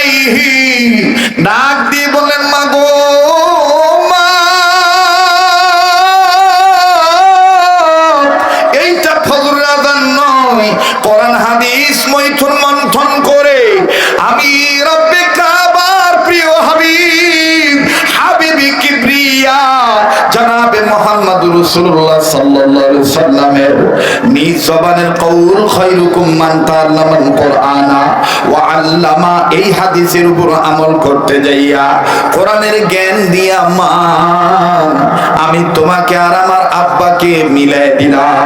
আলাইহি ডাক দিয়ে বলেন, মা গো মা, এইটা ফজরের আযান নয়, কোরআন হাদিস মৈথুন মন্থন করে আমি রব্বে কাবার প্রিয় হাবিব হাবিবি কিবরিয়া জনাবে মুহাম্মদুর রাসূলুল্লাহ সাল্লাল্লাহু আলাইহি ওয়াসাল্লামের নিজ জবানের কওল খায়রুকুম মান তাআল্লামাল কুরআনা ওয়া আল্লামা, এই হাদিসের উপর আমল করতে যাইয়া কোরআনের জ্ঞান দিয়া মা আমি তোমাকে আর আমার আব্বাকে মিলাই দিলাম।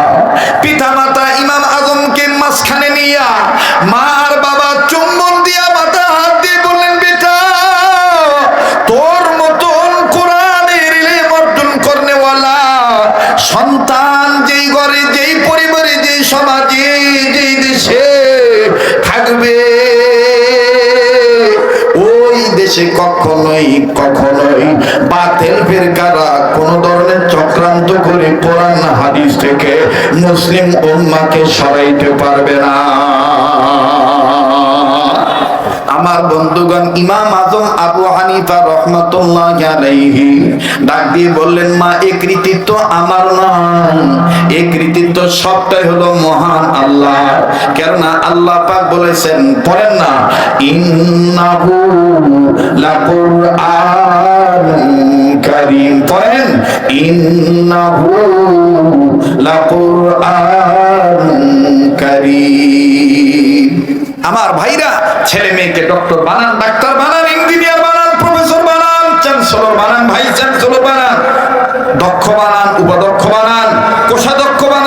পিতামাতা ইমাম আজমকে মাঝখানে নিয়া মা আর বাবা চুম্বন দিয়া মাথা হাত দিয়ে বললেন, বেটা তোর মতন কোরআনের ইলম অর্জন করনেওয়ালা সন্তান যেই ঘরে, যেই পরিবারে, যেই সমাজে, যেই দেশে থাকবে, ওই দেশে কখনোই বাতিল ফিরকারা কোন ধরনের চক্রান্ত করে কোরআন হাদিস থেকে মুসলিম উম্মাহকে সরাইতে পারবে না। আমার বন্ধুগণ, ইমাম আজম আবু হানিফা রাহমাতুল্লাহি আলাইহি ডাক দিয়ে বললেন, মা এই কৃতিত্ব আমার নয়, এই কৃতিত্ব সবটাই হলো মহান আল্লাহ। কেননা আল্লাহ পাক বলেছেন, পড়েন না, ইন্নাহু লাকুরআনুন কারীম, পড়েন ইন্নাহু লাকুরআনুন কারীম। আমার ভাইরা, ছেলে মেয়েকে ডক্টর বানান, ডাক্তার বানান, ইঞ্জিনিয়ার বানান, প্রফেসর বানান, চ্যান্সেলর বানান, ভাইস চ্যান্সেলর বানান, দক্ষ বানান, উপাধ্যক্ষ বানান, কোষাধ্যক্ষ বানান,